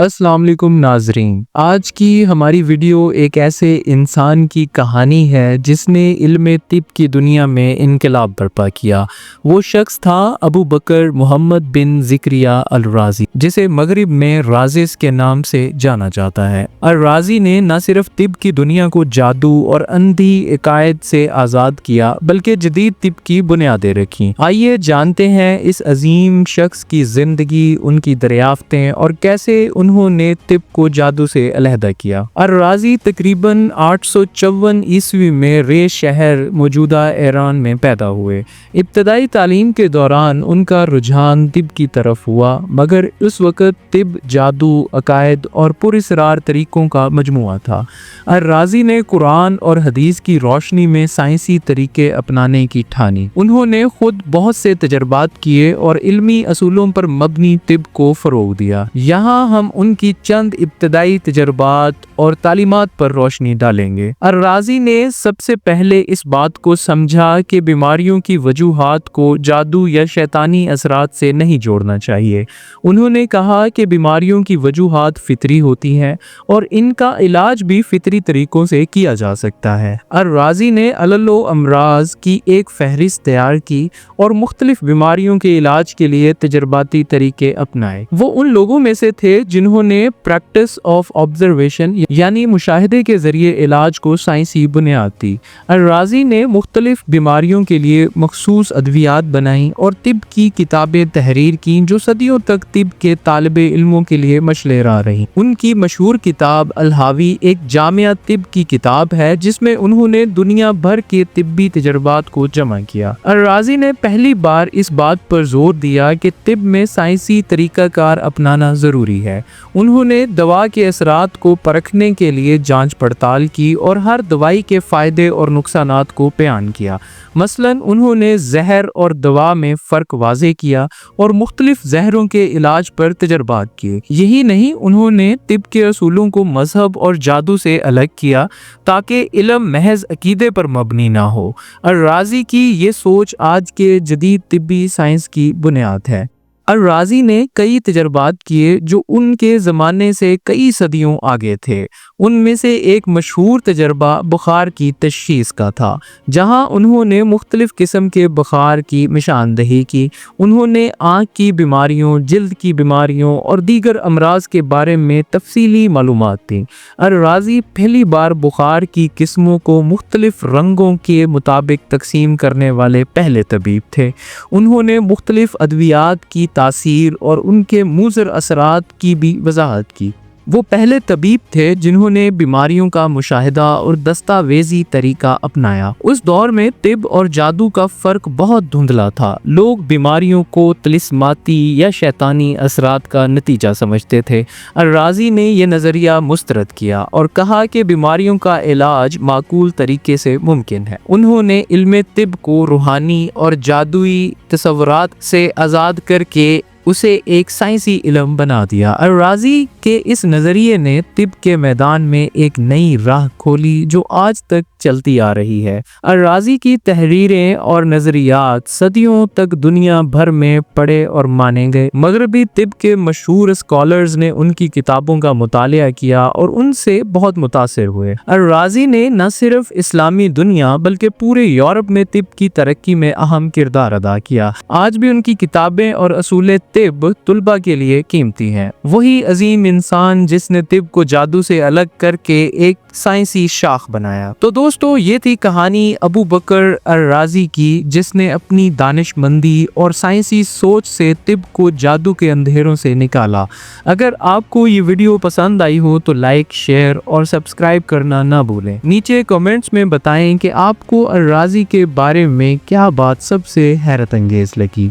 अस्सलाम वालेकुम नाज़रीन। आज की हमारी वीडियो एक ऐसे इंसान की कहानी है जिसने इल्म तिब की दुनिया में इनकलाब बर्पा किया। वो शख्स था अबू बकर मोहम्मद बिन ज़िक्रिया अल राज़ी, जिसे मगरिब में राज़िस के नाम से जाना जाता है। अल राज़ी ने न सिर्फ तिब की दुनिया को जादू और अंधी इकायद से आज़ाद किया बल्कि जदीद तिब की बुनियादें रखी। आइए जानते हैं इस अजीम शख्स की ज़िंदगी, उनकी दरियाफ्तें और कैसे उन्होंने तिब को जादू से अलहदा किया। अर-राज़ी तकरीबन 854 ईस्वी में रे शहर मौजूदा ईरान में पैदा हुए। इब्तदाई तालीम के दौरान उनका रुझान तिब की तरफ हुआ, मगर उस वक़्त तिब जादू, अकायद और पुरअसरार तरीक़ों का मजमुआ था। अर-राज़ी ने कुरान और हदीस की रोशनी में साइंसी तरीके अपनाने की ठानी। उन्होंने खुद बहुत से तजर्बात किए और इल्मी असूलों पर मबनी तिब को फ़रोग़ दिया। यहाँ हम उनकी चंद इब्तदाई तजर्बात और तालीमात पर रोशनी डालेंगे। अर-राज़ी ने सबसे पहले इस बात को समझा कि बीमारियों की वजूहात को जादू या शैतानी असरात से नहीं जोड़ना चाहिए। उन्होंने कहा कि बीमारियों की वजूहात फितरी होती हैं और इनका इलाज भी फितरी तरीकों से किया जा सकता है। अर-राज़ी ने अललो अमराज की एक फहरिस्त तैयार की और मुख्तलिफ बीमारियों के इलाज के लिए तजर्बाती तरीके अपनाए। वो उन लोगों में से थे जिन्होंने प्रैक्टिस ऑफ ऑब्जर्वेशन यानी मुशाहिदे के जरिए इलाज को साइंसी बुनियाद दी। अर-राज़ी ने मुख्तलिफ बीमारियों के लिए मखसूस अद्वियात बनाई और तिब की किताबें तहरीर की जो सदियों तक तिब के तालिबे इल्मों के लिए मशले राह रही। उनकी मशहूर किताब अल-हावी एक जामिया तिब की किताब है जिसमें उन्होंने दुनिया भर के तिब्बी तजर्बात को जमा किया। अर-राज़ी ने पहली बार इस बात पर जोर दिया कि तिब में साइंसी तरीकाकार अपनाना ज़रूरी है। उन्होंने दवा के असरात को परखने के लिए जांच पड़ताल की और हर दवाई के फ़ायदे और नुकसानात को बयान किया। मसलन उन्होंने जहर और दवा में फ़र्क वाज़े किया और मुख्तलिफ जहरों के इलाज पर तजर्बात किए। यही नहीं, उन्होंने तिब के असूलों को मजहब और जादू से अलग किया ताकि इल्म महज अकीदे पर मबनी ना हो। अर-राज़ी की ये सोच आज के जदीद तिब्बी साइंस की बुनियाद है। अर-राज़ी ने कई तजर्बात किए जो उनके ज़माने से कई सदियों आगे थे। उनमें से एक मशहूर तजर्बा बुखार की तशख़ीस का था, जहां उन्होंने मुख्तलिफ किस्म के बुखार की निशानदही की। उन्होंने आँख की बीमारियों, जिल्द की बीमारियों और दीगर अमराज के बारे में तफसीली मालूमात दी। अर-राज़ी पहली बार बुखार की किस्मों को मुख्तलिफ रंगों के मुताबिक तकसीम करने वाले पहले तबीब थे। उन्होंने मुख्तलिफ अद्वियात की तासीर और उनके मुज़र असरात की भी वजाहत की। वो पहले तबीब थे जिन्होंने बीमारियों का मुशाहिदा और दस्तावेजी तरीका अपनाया। उस दौर में तिब और जादू का फ़र्क बहुत धुंधला था। लोग बीमारियों को तिलिस्माती या शैतानी असरात का नतीजा समझते थे। अर-राज़ी ने यह नज़रिया मुस्तरद किया और कहा कि बीमारियों का इलाज माकूल तरीके से मुमकिन है। उन्होंने इल्म तिब को रूहानी और जादुई तसव्वुरात से आज़ाद करके उसे एक साइंसी इल्म बना दिया। अर-राज़ी के इस नज़रिए ने तिब के मैदान में एक नई राह खोली जो आज तक चलती आ रही है। अर-राज़ी की तहरीरें और नज़रियात सदियों तक दुनिया भर में पढ़े और माने गए। मगरबी तिब के मशहूर स्कॉलर्स ने उनकी किताबों का मुतालिया किया और उनसे बहुत मुतासिर हुए। अर-राज़ी ने न सिर्फ इस्लामी दुनिया बल्कि पूरे यूरोप में तिब की तरक्की में अहम किरदार अदा किया। आज भी उनकी किताबें और असूल तिब तुलबा के लिए कीमती हैं। वही अजीम इंसान जिसने तिब को जादू से अलग करके एक साइंसी शाख बनाया। तो दोस्तों, ये थी कहानी अबू बकर अर-राज़ी की, जिसने अपनी दानिशमंदी और साइंसी सोच से तिब को जादू के अंधेरों से निकाला। अगर आपको ये वीडियो पसंद आई हो तो लाइक, शेयर और सब्सक्राइब करना ना भूलें। नीचे कमेंट्स में बताएं कि आपको अर-राज़ी के बारे में क्या बात सबसे हैरत अंगेज लगी।